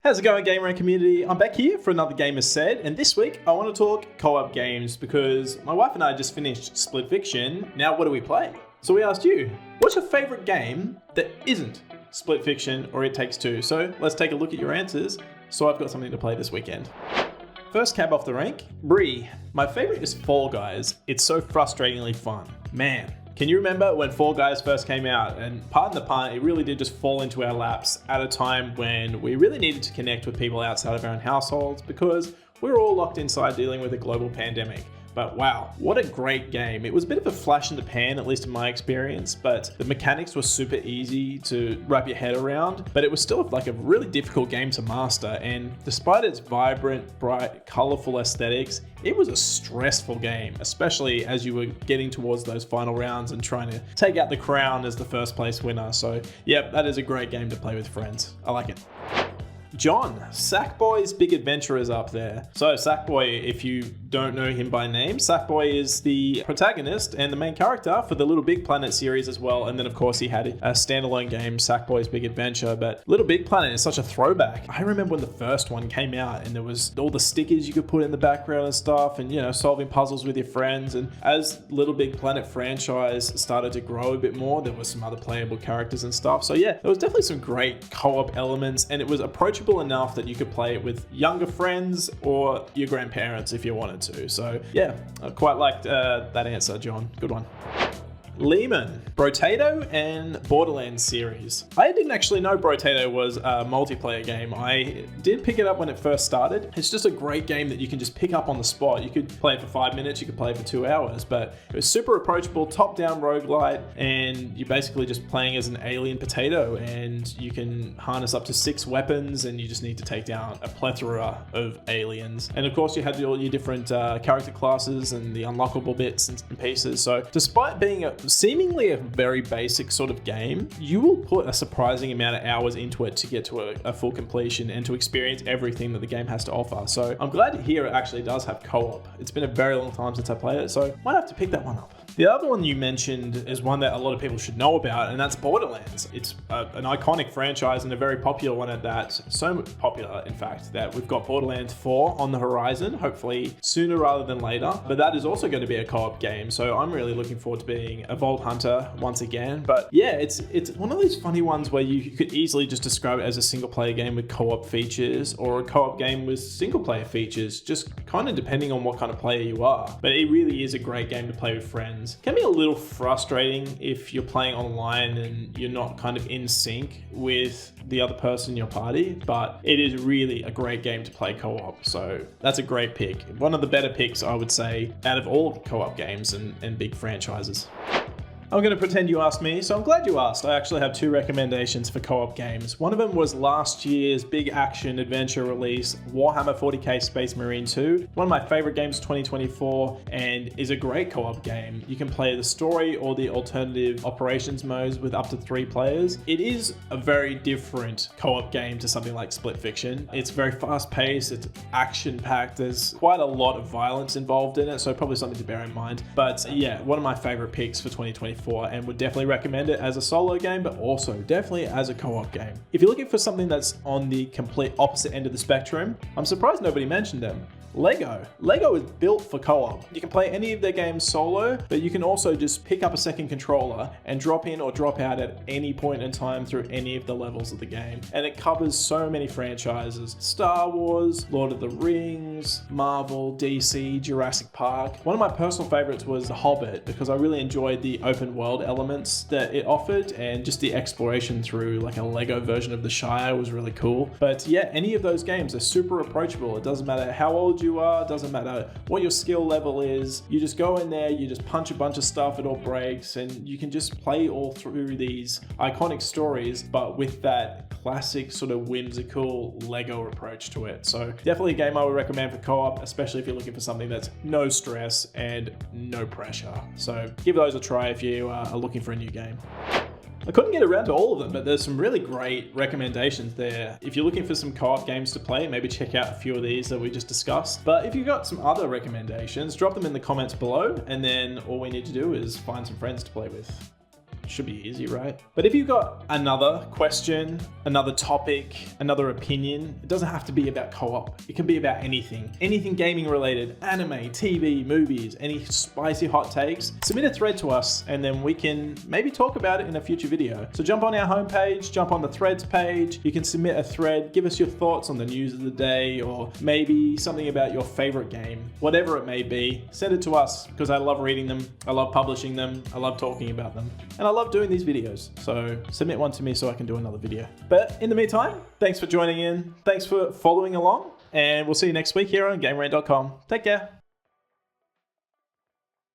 How's it going, gamer and community? I'm back here for another Game As Said, and this week I want to talk co-op games because my wife and I just finished Split Fiction. Now what do we play? So we asked you, what's your favorite game that isn't Split Fiction or It Takes Two? So let's take a look at your answers. So I've got something to play this weekend. First cab off the rank, Bree. My favorite is Fall Guys. It's so frustratingly fun. Man, can you remember when Fall Guys first came out? And pardon the pun, it really did just fall into our laps at a time when we really needed to connect with people outside of our own households because we were all locked inside dealing with a global pandemic. But wow, what a great game. It was a bit of a flash in the pan, at least in my experience, but the mechanics were super easy to wrap your head around, but it was still like a really difficult game to master. And despite its vibrant, bright, colorful aesthetics, it was a stressful game, especially as you were getting towards those final rounds and trying to take out the crown as the first place winner. So yeah, that is a great game to play with friends. I like it. John, Sackboy's Big Adventure is up there. So Sackboy, if you don't know him by name, Sackboy is the protagonist and the main character for the Little Big Planet series as well. And then of course he had a standalone game, Sackboy's Big Adventure, but Little Big Planet is such a throwback. I remember when the first one came out and there was all the stickers you could put in the background and stuff and, you know, solving puzzles with your friends. And as Little Big Planet franchise started to grow a bit more, there was some other playable characters and stuff. So yeah, there was definitely some great co-op elements and it was approachable enough that you could play it with younger friends or your grandparents if you wanted to. So yeah, I quite liked that answer, John. Good one. Lehman, Brotato and Borderlands series. I didn't actually know Brotato was a multiplayer game. I did pick it up when it first started. It's just a great game that you can just pick up on the spot. You could play it for 5 minutes, you could play it for 2 hours, but it was super approachable, top-down roguelite, and you're basically just playing as an alien potato, and you can harness up to 6 weapons, and you just need to take down a plethora of aliens. And of course, you had all your different character classes and the unlockable bits and pieces. So despite being seemingly a very basic sort of game, you will put a surprising amount of hours into it to get to a full completion and to experience everything that the game has to offer. So I'm glad to hear it actually does have co-op. It's been a very long time since I played it, so might have to pick that one up. The other one you mentioned is one that a lot of people should know about, and that's Borderlands. It's an iconic franchise and a very popular one at that. So popular, in fact, that we've got Borderlands 4 on the horizon, hopefully sooner rather than later. But that is also going to be a co-op game, so I'm really looking forward to being a Vault Hunter once again. But yeah, it's one of those funny ones where you could easily just describe it as a single player game with co-op features or a co-op game with single player features, just kind of depending on what kind of player you are. But it really is a great game to play with friends. Can be a little frustrating if you're playing online and you're not kind of in sync with the other person in your party, but it is really a great game to play co-op. So that's a great pick. One of the better picks, I would say, out of all co-op games and big franchises. I'm going to pretend you asked me, so I'm glad you asked. I actually have 2 recommendations for co-op games. One of them was last year's big action adventure release, Warhammer 40k Space Marine 2. One of my favorite games of 2024 and is a great co-op game. You can play the story or the alternative operations modes with up to 3 players. It is a very different co-op game to something like Split Fiction. It's very fast-paced, it's action-packed, there's quite a lot of violence involved in it, so probably something to bear in mind. But yeah, one of my favorite picks for 2024 and would definitely recommend it as a solo game, but also definitely as a co-op game. If you're looking for something that's on the complete opposite end of the spectrum, I'm surprised nobody mentioned them. Lego. Lego is built for co-op. You can play any of their games solo, but you can also just pick up a second controller and drop in or drop out at any point in time through any of the levels of the game. And it covers so many franchises. Star Wars, Lord of the Rings, Marvel, DC, Jurassic Park. One of my personal favorites was The Hobbit because I really enjoyed the open world elements that it offered and just the exploration through like a Lego version of the Shire was really cool. But yeah, any of those games are super approachable. It doesn't matter how old you are, doesn't matter what your skill level is. You just go in there, you just punch a bunch of stuff, it all breaks, and you can just play all through these iconic stories, but with that classic sort of whimsical Lego approach to it. So definitely a game I would recommend for co-op, especially if you're looking for something that's no stress and no pressure. So give those a try if you are looking for a new game. I couldn't get around to all of them, but there's some really great recommendations there. If you're looking for some co-op games to play, maybe check out a few of these that we just discussed. But if you've got some other recommendations, drop them in the comments below, and then all we need to do is find some friends to play with. should be easy, right? But if you've got another question, another topic, another opinion, it doesn't have to be about co-op. It can be about anything. Anything gaming related, anime, TV, movies, any spicy hot takes. Submit a thread to us and then we can maybe talk about it in a future video. So jump on our homepage, jump on the threads page. You can submit a thread, give us your thoughts on the news of the day, or maybe something about your favorite game. Whatever it may be, send it to us because I love reading them. I love publishing them. I love talking about them. And I love doing these videos. So submit one to me so I can do another video. But in the meantime, thanks for joining in. Thanks for following along. And we'll see you next week here on GameRant.com. Take care.